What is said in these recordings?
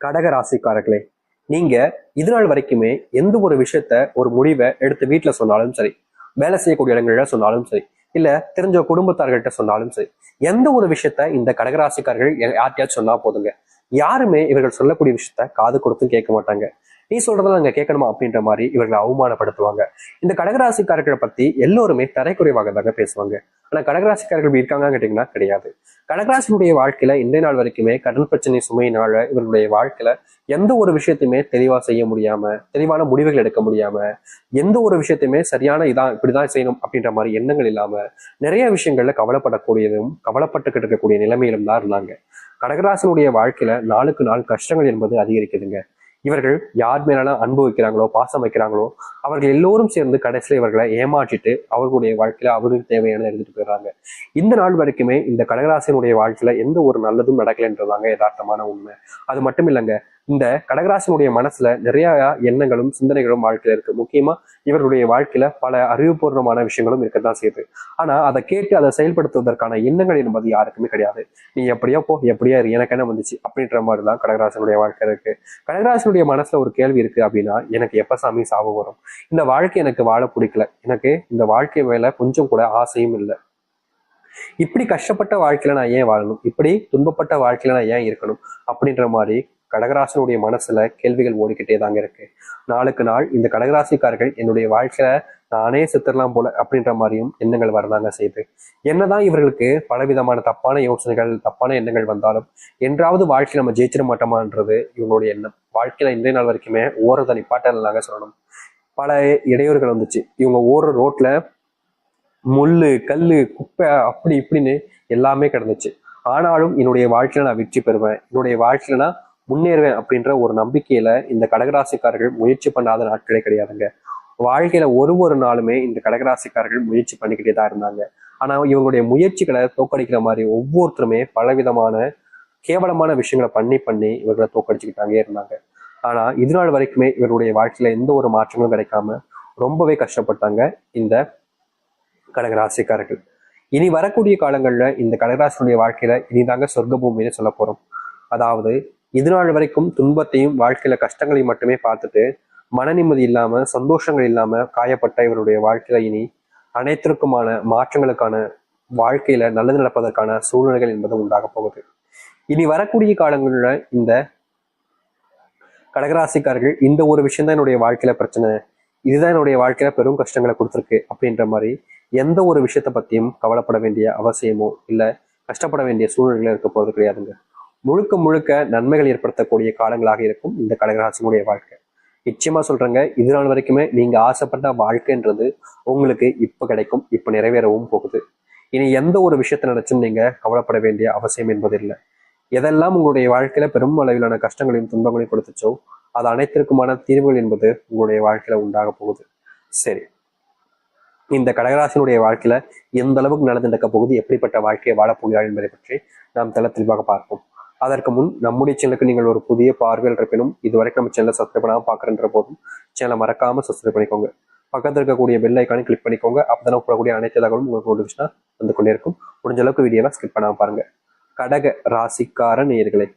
கடக ராசிக்காரர்களே, நீங்க இது நாள் வரைக்குமே எந்த ஒரு விஷயத்த ஒரு முடிவை எடுத்து வீட்டுல சொன்னாலும் சரி, வேலை செய்யக்கூடிய இடங்கள்ல சொன்னாலும் சரி, இல்ல தெரிஞ்ச குடும்பத்தார்கள்ட்ட சொன்னாலும் சரி, எந்த ஒரு விஷயத்த இந்த கடகராசிக்காரர்கள் யார்கிட்டயாச்சும் சொன்னா போதுங்க, யாருமே இவர்கள் சொல்லக்கூடிய விஷயத்த காது கொடுத்தும் கேட்க மாட்டாங்க. நீ சொல்றதெல்லாம் நாங்க கேட்கணுமா அப்படின்ற மாதிரி இவர்களை அவமானப்படுத்துவாங்க. இந்த கடகராசிக்காரர்களை பத்தி எல்லோருமே தரைக்குறைவாக தாங்க பேசுவாங்க. ஆனா கடகராசிக்காரர்கள் இருக்காங்கன்னு கேட்டீங்கன்னா கிடையாது. கடகராசினுடைய வாழ்க்கையில இன்றைய நாள் வரைக்குமே கடன் பிரச்சனை சுமையினால இவர்களுடைய வாழ்க்கையில எந்த ஒரு விஷயத்தையுமே தெளிவா செய்ய முடியாம, தெளிவான முடிவுகள் எடுக்க முடியாம, எந்த ஒரு விஷயத்தையுமே சரியான இதான் இப்படிதான் செய்யணும் அப்படின்ற மாதிரி எண்ணங்கள் இல்லாம நிறைய விஷயங்கள்ல கவலைப்படக்கூடியதும் கவலைப்பட்டுக்கிட்டு இருக்கக்கூடிய நிலைமையிலும் தான் இருந்தாங்க. கடகராசனுடைய வாழ்க்கையில நாளுக்கு நாள் கஷ்டங்கள் என்பது அதிகரிக்குதுங்க. இவர்கள் யார் மேலாம் அன்பு வைக்கிறாங்களோ, பாசம் வைக்கிறாங்களோ, அவர்கள் எல்லோரும் சேர்ந்து கடைசியில இவர்களை ஏமாற்றிட்டு அவர்களுடைய வாழ்க்கையில அவருக்கு தேவையானதை எடுத்துட்டு போயிடுறாங்க. இந்த நாள் வரைக்குமே இந்த கடகராசினுடைய வாழ்க்கையில எந்த ஒரு நல்லதும் நடக்கலைன்றதாங்க யதார்த்தமான உண்மை. அது மட்டும் இல்லைங்க, இந்த கடகராசினுடைய மனசுல நிறைய எண்ணங்களும் சிந்தனைகளும் வாழ்க்கையில இருக்கு. முக்கியமா இவர்களுடைய வாழ்க்கையில பல அறிவுபூர்வமான விஷயங்களும் இருக்கத்தான் செய்யுது. ஆனா அதை கேட்டு அதை செயல்படுத்துவதற்கான எண்ணங்கள் என்பது யாருக்குமே கிடையாது. நீ எப்படியோ போ, எப்படியா இரு, எனக்கு என்ன வந்துச்சு அப்படின்ற மாதிரிதான் கடகராசனுடைய வாழ்க்கை இருக்கு. கடகராசனுடைய மனசுல ஒரு கேள்வி இருக்கு அப்படின்னா, எனக்கு எப்ப சாமி சாவு வரும், இந்த வாழ்க்கை எனக்கு வாழ பிடிக்கல, எனக்கு இந்த வாழ்க்கை மேல கொஞ்சம் கூட ஆசையும் இல்லை, இப்படி கஷ்டப்பட்ட வாழ்க்கையில நான் ஏன் வாழணும், இப்படி துன்பப்பட்ட வாழ்க்கையில நான் ஏன் இருக்கணும் அப்படின்ற மாதிரி கடகராசனுடைய மனசுல கேள்விகள் ஓடிக்கிட்டே தாங்க இருக்கு. நாளுக்கு நாள் இந்த கடகராசிக்காரர்கள் என்னுடைய வாழ்க்கையில நானே செத்துடலாம் போல அப்படின்ற மாதிரியும் எண்ணங்கள் வரதாங்க செய்யுது. என்னதான் இவர்களுக்கு பலவிதமான தப்பான யோசனைகள், தப்பான எண்ணங்கள் வந்தாலும் என்றாவது வாழ்க்கையில நம்ம ஜெயிச்சிட மாட்டோமான்றது இவங்களுடைய எண்ணம். வாழ்க்கையில இன்றைய நாள் வரைக்குமே ஓரத்தை நிப்பாட்டலாங்க சொல்லணும். பல இடையூறுகள் வந்துச்சு. இவங்க ஓடுற ரோட்ல முள்ளு, கல்லு, குப்பை, அப்படி இப்படின்னு எல்லாமே கிடந்துச்சு. ஆனாலும் என்னுடைய வாழ்க்கையில நான் வெற்றி பெறுவேன், என்னுடைய வாழ்க்கையில நான் முன்னேறுவேன் அப்படின்ற ஒரு நம்பிக்கையில இந்த கடகராசிக்காரர்கள் முயற்சி பண்ணாத நாட்களே கிடையாதுங்க. வாழ்க்கையில ஒரு நாளுமே இந்த கடகராசிக்காரர்கள் முயற்சி பண்ணிக்கிட்டே தான் இருந்தாங்க. ஆனா இவங்களுடைய முயற்சிகளை தோக்கடிக்கிற மாதிரி ஒவ்வொருத்தருமே பலவிதமான கேவலமான விஷயங்களை பண்ணி பண்ணி இவர்களை தோக்கடிச்சுக்கிட்டாங்கே இருந்தாங்க. ஆனா இது நாள் வரைக்குமே இவருடைய வாழ்க்கையில எந்த ஒரு மாற்றங்களும் கிடைக்காம ரொம்பவே கஷ்டப்பட்டாங்க இந்த கடகராசிக்காரர்கள். இனி வரக்கூடிய காலங்கள்ல இந்த கடகராசினுடைய வாழ்க்கையில இனிதாங்க சொர்க்க பூமின்னு சொல்ல போறோம். அதாவது இது நாள் வரைக்கும் துன்பத்தையும் வாழ்க்கையில கஷ்டங்களையும் மட்டுமே பார்த்துட்டு மன நிம்மதி இல்லாம, சந்தோஷங்கள் இல்லாம காயப்பட்ட இவருடைய வாழ்க்கையில இனி அனைத்திற்குமான மாற்றங்களுக்கான, வாழ்க்கையில நல்லது நடப்பதற்கான சூழ்நிலைகள் என்பது உண்டாக போகுது. இனி வரக்கூடிய காலங்கள்ல இந்த கடகராசிக்காரர்கள் இந்த ஒரு விஷயம் தான் என்னுடைய வாழ்க்கையில பிரச்சனை, இதுதான் என்னுடைய வாழ்க்கையில பெரும் கஷ்டங்களை கொடுத்துருக்கு அப்படின்ற மாதிரி எந்த ஒரு விஷயத்த பத்தியும் கவலைப்பட வேண்டிய அவசியமோ இல்ல கஷ்டப்பட வேண்டிய சூழ்நிலைகள் இருக்க போறது கிடையாதுங்க. முழுக்க முழுக்க நன்மைகள் ஏற்படுத்தக்கூடிய காலங்களாக இருக்கும் இந்த கடகராசினுடைய வாழ்க்கை. நிச்சயமா சொல்றேங்க, இது நாள் வரைக்குமே நீங்க ஆசைப்பட்ட வாழ்க்கைன்றது உங்களுக்கு இப்ப கிடைக்கும், இப்ப நிறைவேறவும் போகுது. இனி எந்த ஒரு விஷயத்த நினைச்சும் நீங்க கவலைப்பட வேண்டிய அவசியம் என்பது இல்லை. எதெல்லாம் உங்களுடைய வாழ்க்கையில பெரும் அளவிலான கஷ்டங்களையும் துன்பங்களையும் கொடுத்துச்சோ அது அனைத்திற்குமான தீர்வுகள் என்பது உங்களுடைய வாழ்க்கையில உண்டாக போகுது. சரி, இந்த கடகராசினுடைய வாழ்க்கையில எந்த அளவுக்கு நடந்து நடக்க போகுது, எப்படிப்பட்ட வாழ்க்கையை வாழப்போகிறார் என்பதை பற்றி நாம் தெளிவாக பார்ப்போம். அதற்கு முன் நம்முடைய சேனலுக்கு நீங்கள் ஒரு புதிய பார்வையில் இருப்பினும் இதுவரைக்கும் நம்ம சேனலை சப்ஸ்கிரைப் பண்ணாமல் பார்க்குறன்ற போதும் சேனலை மறக்காம சப்ஸ்கிரைப் பண்ணிக்கோங்க. பக்கத்தில் இருக்கக்கூடிய பெல் ஐக்கானை கிளிக் பண்ணிக்கோங்க. அப்பதான் போடக்கூடிய அனைத்து தகவலும் உங்களுக்கு நோட்டிஃபிகேஷனா வந்து கொண்டே இருக்கும். முடிஞ்ச அளவுக்கு வீடியோவை ஸ்கிப் பண்ணாம பாருங்க. கடக ராசிக்கார நேயர்களே,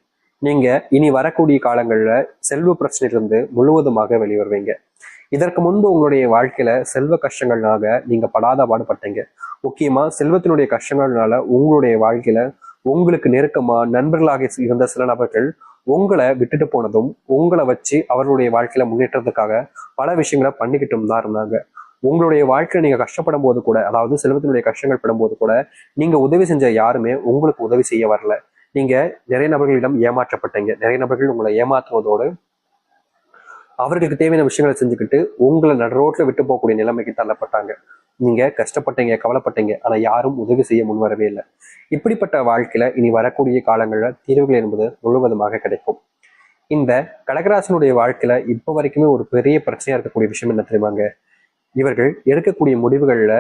நீங்க இனி வரக்கூடிய காலங்கள்ல செல்வ பிரச்சனையிலிருந்து முழுவதுமாக வெளிவருவீங்க. இதற்கு முன்பு உங்களுடைய வாழ்க்கையில செல்வ கஷ்டங்கள்னால நீங்க படாத பாடுபட்டீங்க. முக்கியமா செல்வத்தினுடைய கஷ்டங்கள்னால உங்களுடைய வாழ்க்கையில உங்களுக்கு நெருக்கமா நண்பர்களாக இருந்த சில நபர்கள் உங்களை விட்டுட்டு போனதும், உங்களை வச்சு அவர்களுடைய வாழ்க்கையில முன்னேற்றத்துக்காக பல விஷயங்களை பண்ணிக்கிட்டும் தான் இருந்தாங்க. உங்களுடைய வாழ்க்கையில நீங்க கஷ்டப்படும் போது கூட, அதாவது செல்வத்தினுடைய கஷ்டங்கள் படும்போது கூட நீங்க உதவி செஞ்ச யாருமே உங்களுக்கு உதவி செய்ய வரல. நீங்க நிறைய நபர்களிடம் ஏமாற்றப்பட்டீங்க. நிறைய நபர்கள் உங்களை ஏமாற்றுவதோடு அவர்களுக்கு தேவையான விஷயங்களை செஞ்சுக்கிட்டு உங்களை நடு ரோட்ல விட்டு போகக்கூடிய நிலைமைக்கு தள்ளப்பட்டாங்க. நீங்க கஷ்டப்பட்டீங்க, கவலைப்பட்டீங்க, ஆனா யாரும் உதவி செய்ய முன்வரவே இல்லை. இப்படிப்பட்ட வாழ்க்கையில இனி வரக்கூடிய காலங்கள்ல தீர்வுகள் என்பது முழுவதுமாக கிடைக்கும். இந்த கடகராசனுடைய வாழ்க்கையில இப்ப வரைக்குமே ஒரு பெரிய பிரச்சனையா இருக்கக்கூடிய விஷயம் என்ன தெரியுமாங்க? இவர்கள் எடுக்கக்கூடிய முடிவுகள்ல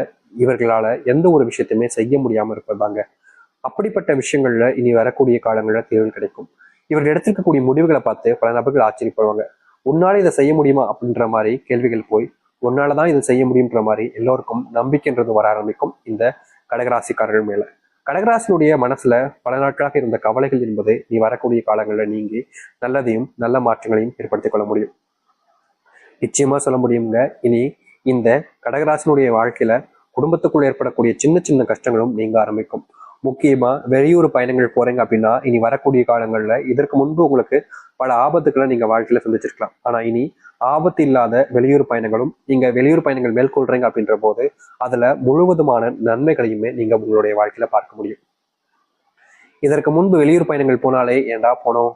இவர்களால எந்த ஒரு விஷயத்தையுமே செய்ய முடியாம இருப்பதாங்க. அப்படிப்பட்ட விஷயங்கள்ல இனி வரக்கூடிய காலங்கள்ல தீர்வு கிடைக்கும். இவர்கள் எடுத்திருக்கக்கூடிய முடிவுகளை பார்த்து பல நபர்கள் ஆச்சரியப்படுவாங்க. உன்னால இதை செய்ய முடியுமா அப்படின்ற மாதிரி கேள்விகள் போய் உன்னாலதான் இதை செய்ய முடியுன்ற மாதிரி எல்லோருக்கும் நம்பிக்கைன்றது வர ஆரம்பிக்கும் இந்த கடகராசிக்காரர்கள் மேல. கடகராசினுடைய மனசுல பல நாட்களாக இருந்த கவலைகள் என்பது நீ வரக்கூடிய காலங்களில் நீங்கி நல்லதையும் நல்ல மாற்றங்களையும் ஏற்படுத்திக் கொள்ள முடியும். நிச்சயமா சொல்ல முடியுங்க. இனி இந்த கடகராசினுடைய வாழ்க்கையில குடும்பத்துக்குள்ள ஏற்படக்கூடிய சின்ன சின்ன கஷ்டங்களும் நீங்க ஆரம்பிக்கும். முக்கியமா வெளியூர் பயணங்கள் போறீங்க அப்படின்னா இனி வரக்கூடிய காலங்கள்ல இதற்கு முன்பு உங்களுக்கு பல ஆபத்துக்களை நீங்க வாழ்க்கையில சந்திச்சிருக்கலாம். ஆனா இனி ஆபத்து இல்லாத வெளியூர் பயணங்களும் நீங்க வெளியூர் பயணங்கள் மேற்கொள்றீங்க அப்படின்ற போது அதுல முழுவதுமான நன்மைகளையுமே நீங்க உங்களுடைய வாழ்க்கையில பார்க்க முடியும். இதற்கு முன்பு வெளியூர் பயணங்கள் போனாலே ஏன்டா போனோம்,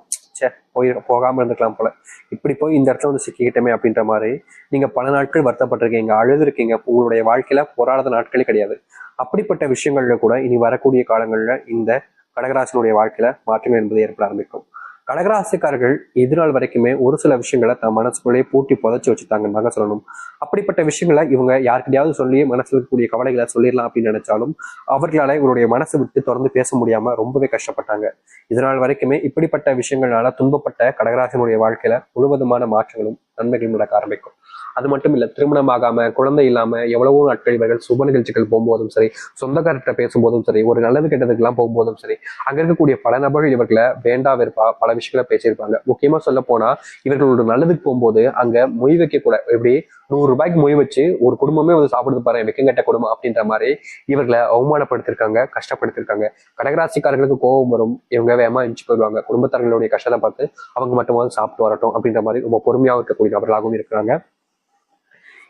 போகாம இருந்துக்கலாம் போல, இப்படி போய் இந்த இடத்துல வந்து சிக்கிக்கிட்டமே அப்படின்ற மாதிரி நீங்க பல நாட்கள் வருத்தப்பட்டிருக்கீங்க, அழுதுருக்கீங்க, உங்களுடைய வாழ்க்கையில போராடாத நாட்களே கிடையாது. அப்படிப்பட்ட விஷயங்கள்ல கூட இனி வரக்கூடிய காலங்கள்ல இந்த கடகராசினுடைய வாழ்க்கையில மாற்றங்கள் என்பது ஏற்பட ஆரம்பிக்கும். கடகராசிக்காரர்கள் இது நாள் வரைக்குமே ஒரு சில விஷயங்களை தன் மனசுக்குள்ளேயே பூட்டி புதைச்சி வச்சுட்டாங்கன்னு சொல்லணும். அப்படிப்பட்ட விஷயங்களை இவங்க யாருக்கிட்டையாவது சொல்லி மனசுல இருக்கக்கூடிய கவலைகளை சொல்லிடலாம் அப்படின்னு நினைச்சாலும் அவர்களால இவருடைய மனசை விட்டு தொடர்ந்து பேச முடியாம ரொம்பவே கஷ்டப்பட்டாங்க. இதனால் வரைக்குமே இப்படிப்பட்ட விஷயங்களால துன்பப்பட்ட கடகராசினுடைய வாழ்க்கையில முழுவதுமான மாற்றங்களும் நன்மைகளும் நடக்க ஆரம்பிக்கும். அது மட்டும் இல்ல, திருமணம் ஆகாம குழந்தை இல்லாம எவ்வளவோ நாட்கள் இவர்கள் சுப நிகழ்ச்சிகள் போகும்போதும் சரி, சொந்தக்காரர்கிட்ட பேசும்போதும் சரி, ஒரு நல்லது கெட்டதுக்கு எல்லாம் போகும்போதும் சரி, அங்க இருக்கக்கூடிய பல நபர்கள் இவர்களை வேண்டா வெறுப்பா பல விஷயங்களை பேசியிருப்பாங்க. முக்கியமா சொல்ல போனா இவர்களோட நல்லதுக்கு போகும்போது அங்க மொய் வைக்க கூட, எப்படி 100 ரூபாய்க்கு மொய் வச்சு ஒரு குடும்பமே வந்து சாப்பிடுது பாரு வெக்கங்கட்ட குடும்பம் அப்படின்ற மாதிரி இவர்களை அவமானப்படுத்திருக்காங்க, கஷ்டப்படுத்திருக்காங்க. கடகராசிக்காரர்களுக்கு கோபம் வரும், இவங்க வேகமா எஞ்சி போயிடுவாங்க. குடும்பத்தார்களுடைய கஷ்டத்தை பார்த்து அவங்க மட்டுமாவது சாப்பிட்டு வரட்டும் அப்படின்ற மாதிரி ரொம்ப பொறுமையாக இருக்கக்கூடிய நபர்களாகவும் இருக்கிறாங்க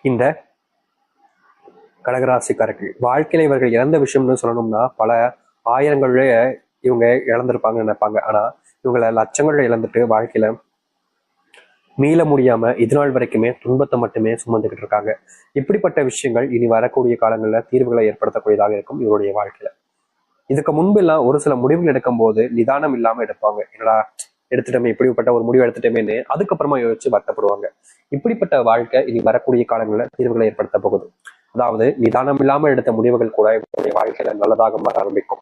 இந்த கடகராசிக்காரர்கள். வாழ்க்கையில இவர்கள் இழந்த விஷயம்னு சொல்லணும்னா பல ஆயிரங்கள்ல இவங்க இழந்திருப்பாங்கன்னு நினைப்பாங்க. ஆனா இவங்களை லட்சங்கள்ல இழந்துட்டு வாழ்க்கையில மீள முடியாம இது நாள் வரைக்குமே துன்பத்தை மட்டுமே சுமந்துகிட்டு இருக்காங்க. இப்படிப்பட்ட விஷயங்கள் இனி வரக்கூடிய காலங்களில் தீர்வுகளை ஏற்படுத்தக்கூடியதாக இருக்கும் இவருடைய வாழ்க்கையில. இதுக்கு முன்பு எல்லாம் ஒரு சில முடிவுகள் எடுக்கும் போது நிதானம் இல்லாம எடுப்பாங்க. என்னடா எடுத்துட்டோமே, இப்படிப்பட்ட ஒரு முடிவு எடுத்துட்டோமேன்னு அதுக்கப்புறமா யோசிச்சு வருத்தப்படுவாங்க. இப்படிப்பட்ட வாழ்க்கை இனி வரக்கூடிய காலங்களில் தீர்வுகளை ஏற்படுத்த போகுது. அதாவது நிதானம் இல்லாம எடுத்த முடிவுகள் கூட இவருடைய வாழ்க்கையில நல்லதாக மாற ஆரம்பிக்கும்.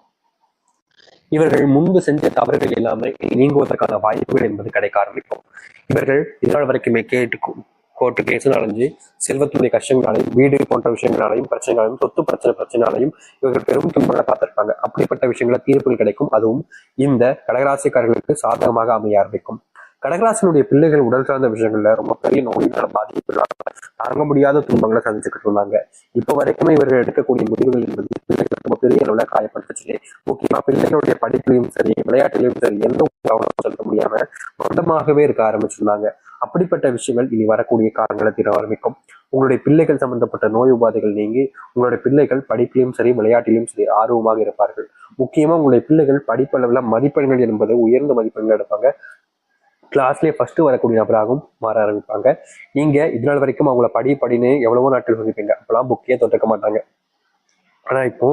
இவர்கள் முன்பு செஞ்ச தவறுகள் எல்லாமே நீங்குவதற்கான வாய்ப்புகள் என்பது கிடைக்க ஆரம்பிக்கும். இவர்கள் இதனால் வரைக்குமே கோர்ட்டு கேஸ் அடைஞ்சு செல்வத்துடைய கஷ்டங்களாலையும் வீடு போன்ற விஷயங்களாலையும் பிரச்சனைகளாலையும் சொத்து பிரச்சனையாலையும் இவர்கள் பெரும் துன்பங்களை பார்த்திருப்பாங்க. அப்படிப்பட்ட விஷயங்கள தீர்ப்புகள் கிடைக்கும். அதுவும் இந்த கடகராசிக்காரர்களுக்கு சாதகமாக அமைய ஆரம்பிக்கும். கடகராசினுடைய பிள்ளைகள் உடல் சார்ந்த விஷயங்கள்ல ரொம்ப பெரிய நோயினால பாதிப்பு தாங்க முடியாத துன்பங்களை சந்திச்சுக்கிட்டு இருந்தாங்க. இப்ப வரைக்குமே இவர்கள் எடுக்கக்கூடிய முடிவுகள் என்பது பிள்ளைகளுக்கு ரொம்ப பெரிய அளவுல காயப்படுத்துச்சு. முக்கியமா பிள்ளைகளுடைய படிப்புலையும் சரி, விளையாட்டுலையும் சரி, எந்த கவனம் செலுத்த முடியாம மொத்தமாகவே இருக்க ஆரம்பிச்சிருந்தாங்க. அப்படிப்பட்ட விஷயங்கள் இனி வரக்கூடிய காலங்களை தீர ஆரம்பிக்கும். உங்களுடைய பிள்ளைகள் சம்பந்தப்பட்ட நோய் உபாதைகள் நீங்கி உங்களுடைய பிள்ளைகள் படிப்பிலையும் சரி, விளையாட்டிலும் சரி ஆர்வமாக இருப்பார்கள். முக்கியமா உங்களுடைய பிள்ளைகள் படிப்பளவுல மதிப்பெண்கள் என்பது உயர்ந்த மதிப்பெண்கள் எடுப்பாங்க. கிளாஸ்லேயே ஃபர்ஸ்ட் வரக்கூடிய நபராகவும் மாற ஆரம்பிப்பாங்க. நீங்க இதனால் வரைக்கும் அவங்கள படின்னு எவ்வளவோ நாட்கள் சொல்லிப்பீங்க, அப்பெல்லாம் புக்கே தொட்டுக்க மாட்டாங்க. ஆனா இப்போ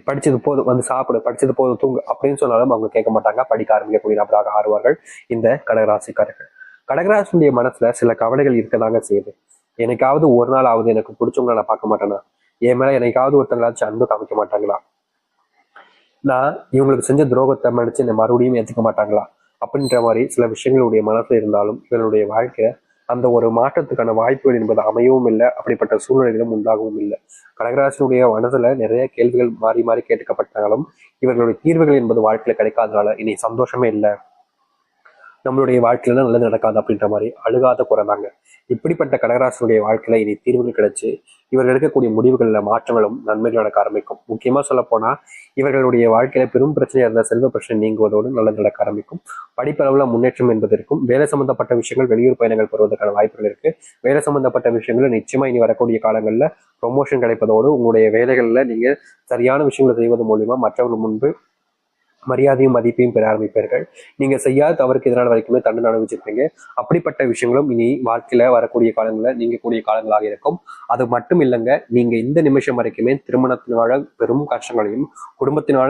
படிச்சது போதும் வந்து சாப்பிடு, படிச்சது போதும் தூங்கு அப்படின்னு சொன்னாலும் அவங்க கேட்க மாட்டாங்க. படிக்க ஆரம்பிக்கக்கூடிய நபராக ஆறுவார்கள் இந்த கடகராசிக்காரர்கள். கடகராசினுடைய மனசுல சில கவலைகள் இருக்கதாங்க செய்யுது. எனக்காவது ஒரு நாள் ஆகுது எனக்கு பிடிச்சவங்களை நான் பார்க்க மாட்டேனா, என் மேல என்னைக்காவது ஒருத்தங்களாச்சும் அன்பு காமிக்க மாட்டாங்களா, நான் இவங்களுக்கு செஞ்ச துரோகத்தை மன்னிச்சு என்னை மறுபடியும் ஏற்றுக்க மாட்டாங்களா அப்படின்ற மாதிரி சில விஷயங்களுடைய மனசுல இருந்தாலும் இவருடைய வாழ்க்கை அந்த ஒரு மாற்றத்துக்கான வாய்ப்புகள் என்பது அமையவும் இல்லை. அப்படிப்பட்ட சூழ்நிலைகளும் உண்டாகவும் இல்லை. கடகராசினுடைய மனசுல நிறைய கேள்விகள் மாறி மாறி கேட்கப்பட்டாலும் இவர்களுடைய தீர்வுகள் என்பது வாழ்க்கையில கிடைக்காதனால இனி சந்தோஷமே இல்லை, நம்மளுடைய வாழ்க்கையில நல்லது நடக்காது அப்படின்ற மாதிரி அழுகாத குறைந்தாங்க. இப்படிப்பட்ட கடகராசினுடைய வாழ்க்கையில இனி தீர்வுகள் கிடைச்சு இவர்கள் எடுக்கக்கூடிய முடிவுகள்ல மாற்றங்களும் நன்மைகள் நடக்க ஆரம்பிக்கும். முக்கியமா சொல்ல போனா இவர்களுடைய வாழ்க்கையில பெரும் பிரச்சனையா இருந்த செல்வ பிரச்சனை நீங்குவதோடு நல்லது நடக்க ஆரம்பிக்கும். படிப்பளவுல முன்னேற்றம் என்பது இருக்கும். வேலை சம்பந்தப்பட்ட விஷயங்கள் வெளியூர் பயணங்கள் பெறுவதற்கான வாய்ப்புகள் இருக்கு. வேலை சம்பந்தப்பட்ட விஷயங்கள் நிச்சயமா இனி வரக்கூடிய காலங்கள்ல ப்ரொமோஷன் கிடைப்பதோடு உங்களுடைய வேலைகள்ல நீங்க சரியான விஷயங்களை செய்வது மூலியமா மற்றவர்கள் முன்பு மரியாதையும் மதிப்பையும் பெற ஆரம்பிப்பீர்கள். நீங்க செய்யாத தவறுக்கு எதிரான வரைக்குமே தண்டனை அனுபவிச்சிருப்பீங்க. அப்படிப்பட்ட விஷயங்களும் இனி வாழ்க்கையில வரக்கூடிய காலங்களில் நீங்க கூடிய காலங்களாக இருக்கும். அது மட்டும் இல்லைங்க, நீங்க இந்த நிமிஷம் வரைக்குமே திருமணத்தினால பெரும் கஷ்டங்களையும் குடும்பத்தினால